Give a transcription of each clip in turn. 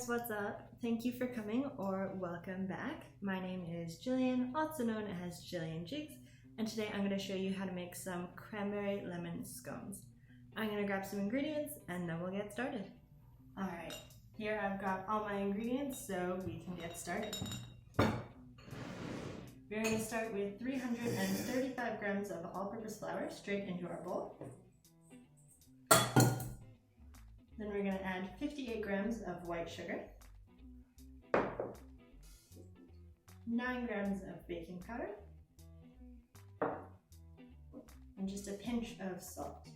guys, what's up? Thank you for coming or welcome back. My name is Jillian, also known as Jillian Jigs, and today I'm going to show you how to make some cranberry lemon scones. I'm going to grab some ingredients and then we'll get started. Alright, here I've got all my ingredients so we can get started. We're going to start with 335 grams of all-purpose flour straight into our bowl. Then we're going to add 58 grams of white sugar, 9 grams of baking powder, and just a pinch of salt.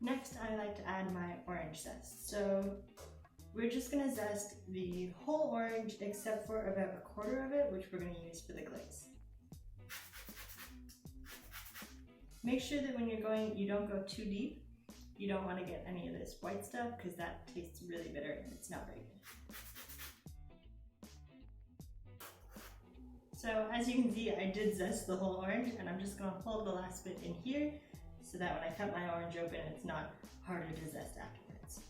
Next, I like to add my orange zest. So we're just going to zest the whole orange except for about a quarter of it, which we're going to use for the glaze. Make sure that when you're going, you don't go too deep. You don't want to get any of this white stuff because that tastes really bitter and it's not very good. So as you can see, I did zest the whole orange and I'm just going to hold the last bit in here so that when I cut my orange open, it's not harder to zest afterwards.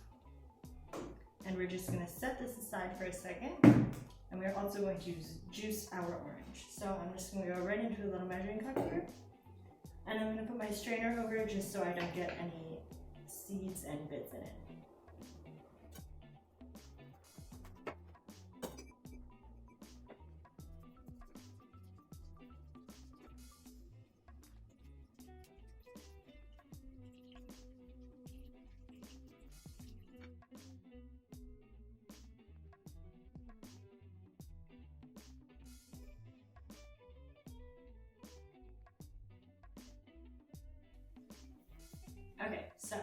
And we're just going to set this aside for a second, and we're also going to juice our orange. So I'm just going to go right into a little measuring cup here. And I'm going to put my strainer over it just so I don't get any seeds and bits in it. Okay, so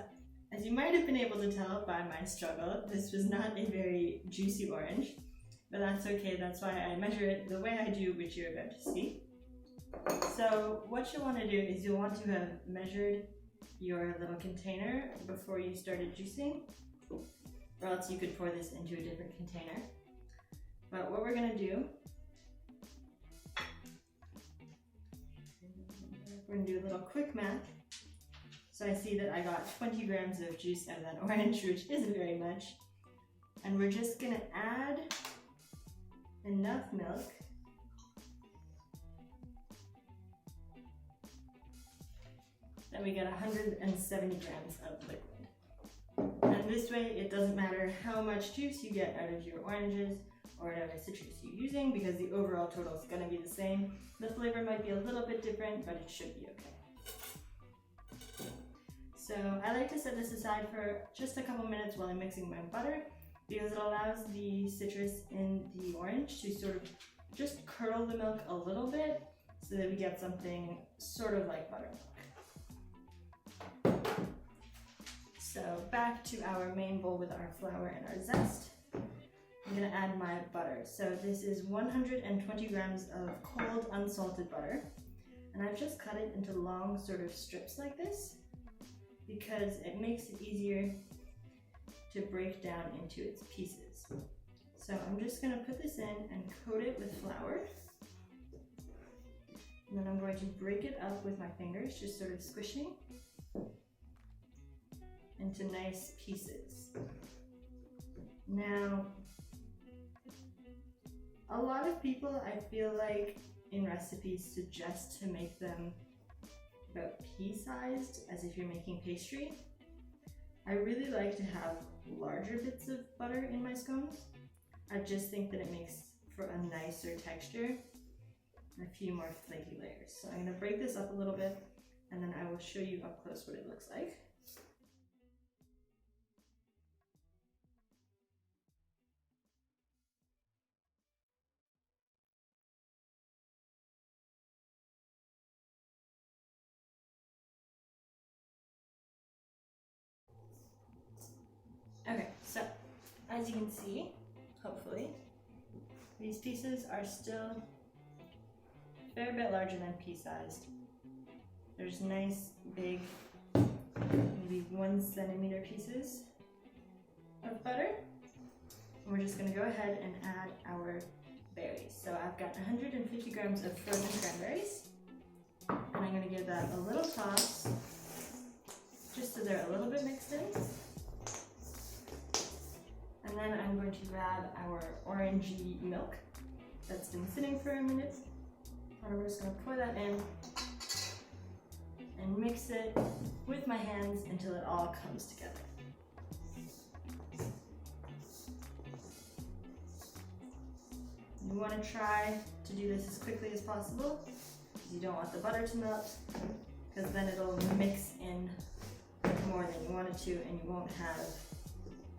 as you might have been able to tell by my struggle, this was not a very juicy orange, but that's okay. That's why I measure it the way I do, which you're about to see. So what you want to do is you'll want to have measured your little container before you started juicing, or else you could pour this into a different container. But what we're going to do, we're going to do a little quick math. So I see that I got 20 grams of juice out of that orange, which isn't very much. And we're just gonna add enough milk that we get 170 grams of liquid. And this way, it doesn't matter how much juice you get out of your oranges or whatever citrus you're using, because the overall total is gonna be the same. The flavor might be a little bit different, but it should be okay. So I like to set this aside for just a couple minutes while I'm mixing my butter, because it allows the citrus in the orange to sort of just curdle the milk a little bit so that we get something sort of like buttermilk. So back to our main bowl with our flour and our zest. I'm going to add my butter. So this is 120 grams of cold unsalted butter, and I've just cut it into long sort of strips like this, because it makes it easier to break down into its pieces. So I'm just going to put this in and coat it with flour. And then I'm going to break it up with my fingers, just sort of squishing into nice pieces. Now, a lot of people, I feel like, in recipes suggest to make them about pea-sized, as if you're making pastry. I really like to have larger bits of butter in my scones. I just think that it makes for a nicer texture and a few more flaky layers. So I'm going to break this up a little bit, and then I will show you up close what it looks like. Okay, so as you can see, hopefully, these pieces are still a fair bit larger than pea-sized. There's nice, big, maybe 1 centimeter pieces of butter. And we're just going to go ahead and add our berries. So I've got 150 grams of frozen cranberries, and I'm going to give that a little toss. just so they're a little bit mixed in. And then I'm going to grab our orangey milk that's been sitting for a minute. And I'm just going to pour that in and mix it with my hands until it all comes together. You want to try to do this as quickly as possible because you don't want the butter to melt, because then it'll mix in more than you want it to and you won't have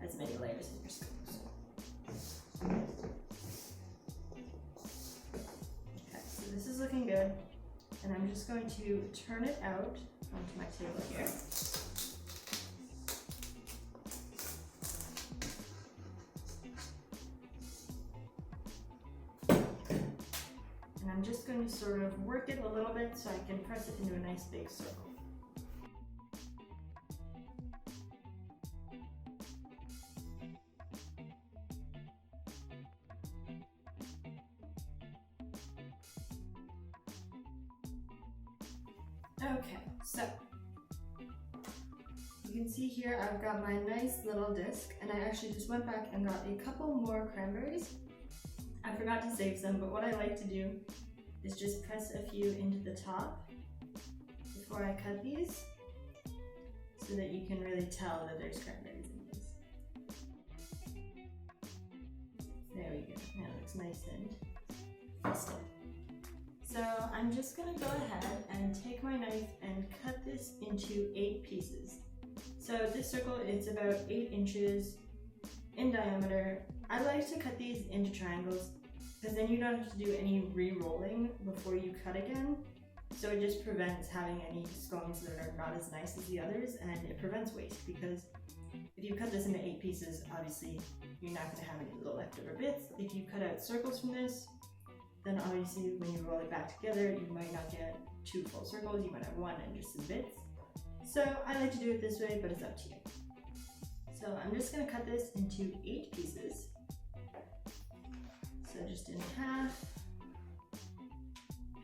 as many layers in your scones. Okay, so this is looking good, and I'm just going to turn it out onto my table here. And I'm just going to sort of work it a little bit so I can press it into a nice big circle. Okay, so you can see here I've got my nice little disc, and I actually just went back and got a couple more cranberries. I forgot to save some, but what I like to do is just press a few into the top before I cut these so that you can really tell that there's cranberries in these. There we go, now it looks nice and festive. So I'm just going to go ahead and take my knife and cut this into 8 pieces. So this circle is about 8 inches in diameter. I like to cut these into triangles because then you don't have to do any re-rolling before you cut again. So it just prevents having any scones that are not as nice as the others, and it prevents waste, because if you cut this into 8 pieces, obviously you're not going to have any little leftover bits. If you cut out circles from this, then obviously when you roll it back together, you might not get 2 full circles, you might have 1 and just some bits. So I like to do it this way, but it's up to you. So I'm just going to cut this into 8 pieces. So just in half,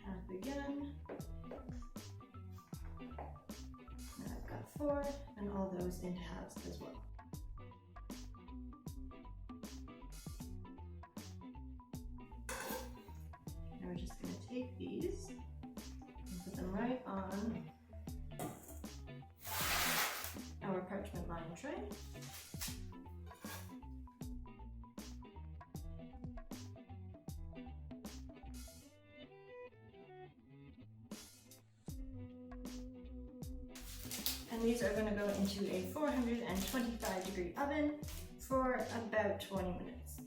half again, and I've got 4, and all those into halves as well. Now we're just going to take these and put them right on our parchment lined tray. And these are going to go into a 425-degree oven for about 20 minutes.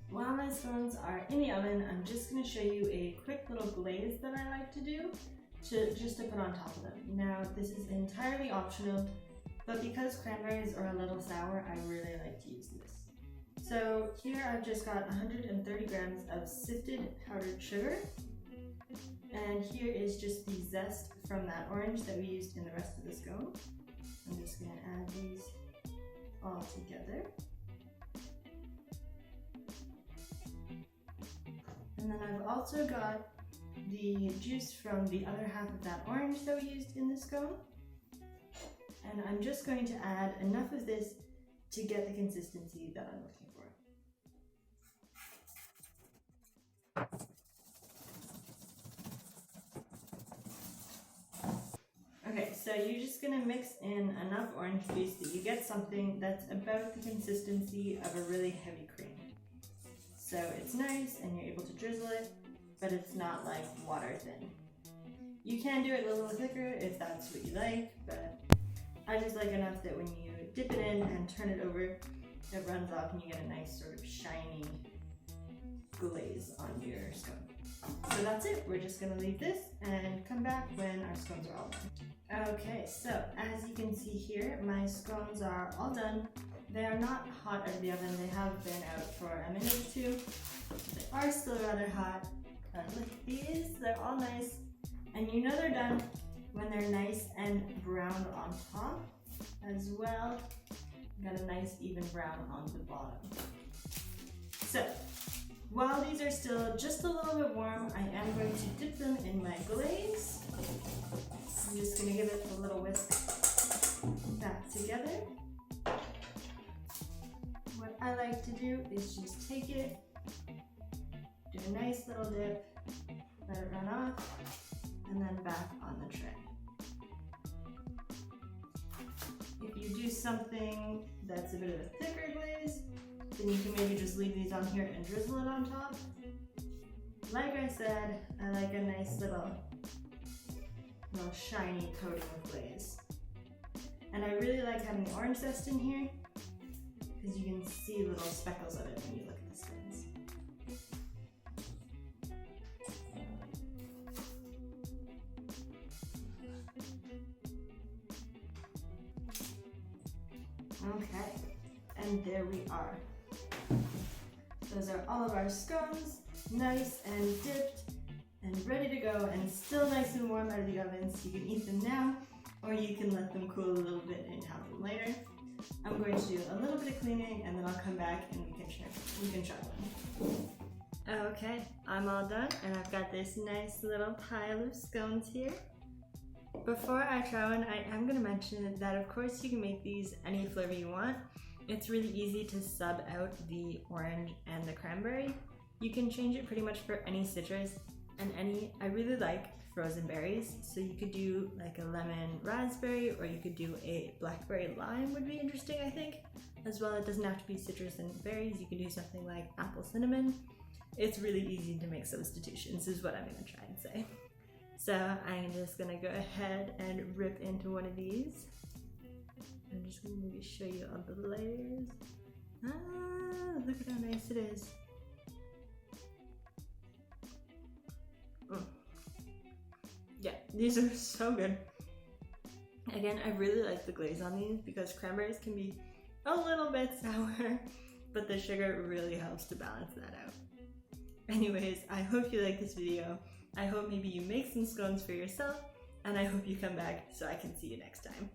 While my scones are in the oven, I'm just going to show you a quick little glaze that I like to do just to put on top of them. Now, this is entirely optional, but because cranberries are a little sour, I really like to use this. So here I've just got 130 grams of sifted powdered sugar, and here is just the zest from that orange that we used in the rest of the scone. I'm just going to add these all together. And then I've also got the juice from the other half of that orange that we used in the scone. And I'm just going to add enough of this to get the consistency that I'm looking for. Okay, so you're just going to mix in enough orange juice that you get something that's about the consistency of a really heavy cream. So it's nice and you're able to drizzle it, but it's not like water thin. You can do it a little thicker if that's what you like, but I just like enough that when you dip it in and turn it over, it runs off and you get a nice sort of shiny glaze on your scone. So that's it. We're just going to leave this and come back when our scones are all done. Okay, so as you can see here, my scones are all done. They are not hot out of the oven. They have been out for a minute or 2. They are still rather hot. Look at these. They're all nice. And you know they're done when they're nice and browned on top as well. Got a nice even brown on the bottom. So, while these are still just a little bit warm, I am going to dip them in my glaze. I'm just going to give it a little whisk take it, do a nice little dip, let it run off, and then back on the tray. If you do something that's a bit of a thicker glaze, then you can maybe just leave these on here and drizzle it on top. Like I said, I like a nice little shiny coating of glaze. And I really like having the orange zest in here because you can see little speckles of it when you look at the skins. Okay, and there we are. Those are all of our scones, nice and dipped and ready to go and still nice and warm out of the oven, so you can eat them now or you can let them cool a little bit and have them later. I'm going to do a little bit of cleaning and then I'll come back and we can try them. Okay, I'm all done and I've got this nice little pile of scones here. Before I try one, I am going to mention that of course you can make these any flavor you want. It's really easy to sub out the orange and the cranberry. You can change it pretty much for any citrus and I really like frozen berries, so you could do like a lemon raspberry or you could do a blackberry-lime would be interesting, I think. As well, it doesn't have to be citrus and berries, you can do something like apple cinnamon. It's really easy to make substitutions is what I'm going to try and say. So I'm just going to go ahead and rip into one of these. I'm just going to maybe show you all the layers. Ah, look at how nice it is. Yeah, these are so good. Again, I really like the glaze on these because cranberries can be a little bit sour, but the sugar really helps to balance that out. Anyways, I hope you like this video. I hope maybe you make some scones for yourself, and I hope you come back so I can see you next time.